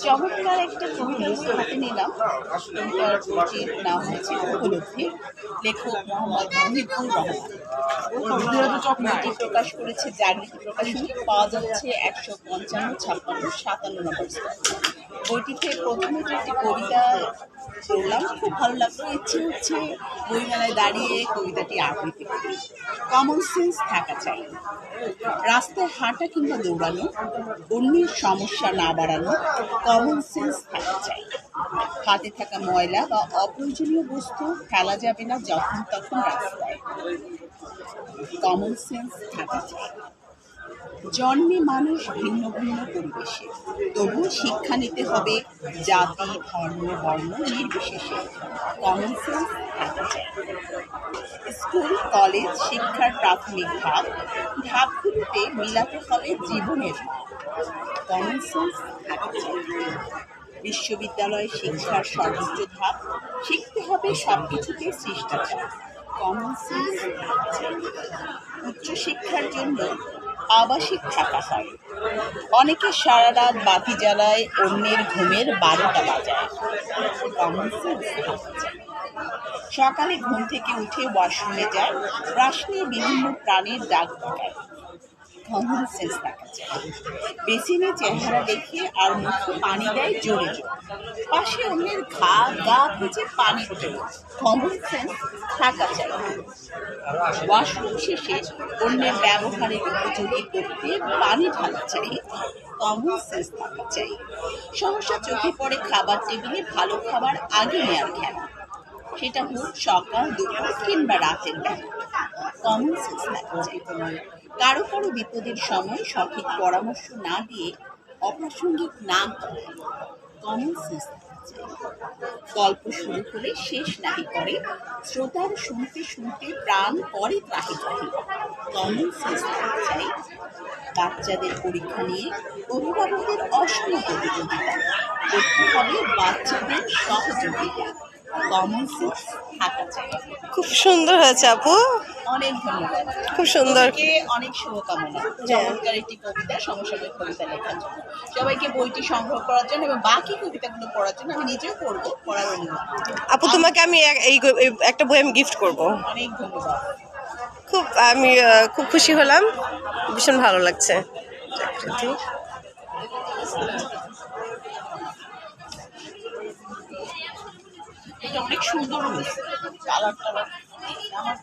চমৎকার একটা কবিতার বই হাতে নিলাম। কবিতার বইটির নাম হচ্ছে উপলব্ধি, লেখক মোহাম্মদ মুহিবুর রহমান। বইটি প্রকাশ করেছে জাগৃতি প্রকাশনী। পাওয়া যাচ্ছে 155, 56, 57 নম্বর স্টল। বইটিতে প্রথমে যে একটি কবিতা পড়লাম, খুব ভালো লাগলো। ইচ্ছে হচ্ছে বইমেলায় দাঁড়িয়ে কবিতাটি আবৃত্তি করি। কমন সেন্স থাকা চাই। রাস্তায় হাঁটা কিংবা দৌড়ানো, অন্যের সমস্যা না বাড়ানো, কমন সেন্স থাকা চাই। হাতে থাকা ময়লা বা অপ্রয়োজনীয় বস্তু ফেলা যাবে না যখন তখন রাস্তায়। কমন সেন্স থাকা চাই। জন্মে মানুষ ভিন্ন ভিন্ন পরিবেশে, তবুও শিক্ষা নিতে হবে জাতি, ধর্ম, বর্ণ নির্বিশেষে। কমন সেন্স থাকা চাই। স্কুল, কলেজ শিক্ষার প্রাথমিক ধাপগুলোতে মিলাতে হবে জীবনের মান। কমন সেন্স থাকা চাই। বিশ্ববিদ্যালয় শিক্ষার সর্বোচ্চ ধাপ, শিখতে হবে সবকিছুতে শিষ্টাচার। কমন সেন্স থাকা চাই। উচ্চশিক্ষার জন্য আবাসিক থাকা হয়, অনেকে সারা রাত বাতি জ্বালায়, অন্যের ঘুমের 12টা বাজায়। কমন সেন্স থাকা চাই। সকালে ঘুম থেকে উঠে ওয়াশরুমে যায়, ব্রাশ নিয়ে বিভিন্ন প্রাণীর ডাক দেখায়। কমন সেন্স থাকা চাই। বেসিনে চেহারা দেখে আর মুখে পানি দেয় জোরে জোরে, পাশে অন্যের গা ভিজে পানি ওঠে। কমন সেন্স থাকা চাই। ওয়াশরুম শেষে অন্যের ব্যবহারের উপযোগী করতে পানি ঢালা চাই। কমন সেন্স থাকা চাই। সমস্যা চোখে পড়ে খাবার টেবিলে ভালো খাবার আগে নেওয়ার খেলা, সেটা হোক সকাল, দুপুর কিংবা রাতের বেলা। কমন সেন্স থাকা চাই। কারো কারো বিপদের সময় সঠিক পরামর্শ না দিয়ে অপ্রাসঙ্গিক না করা। কমন সেন্স থাকা চাই। গল্প শুরু হলে শেষ নাহি করে, শ্রোতার শুনতে শুনতে প্রাণ করে ত্রাহি ত্রাহি। কমন সেন্স থাকা চাই। বাচ্চাদের পরীক্ষা নিয়ে অভিভাবকদের অসম প্রতিযোগিতা, করতে হবে বাচ্চাদের সহযোগিতা। কমন সেন্স থাকা চাই। খুব সুন্দর হয়েছে আপু, অনেক ধন্যবাদ। খুব সুন্দর। সবাইকে অনেক শুভকামনা চমৎকার একটি কবিতা, সমসাময়িক কবিতা লেখার জন্য। সবাইকে বইটি সংগ্রহ করার জন্য এবং বাকি কবিতাগুলো পড়ার জন্য। আমি নিজেও পড়বো, পড়ার অনুরোধ। আপু তোমাকে আমি এই একটা বই আমি গিফট করব। অনেক ধন্যবাদ। আমি খুব খুশি হলাম, ভীষণ ভালো লাগছে। এটা অনেক সুন্দর হয়েছে, কালার টালার আমার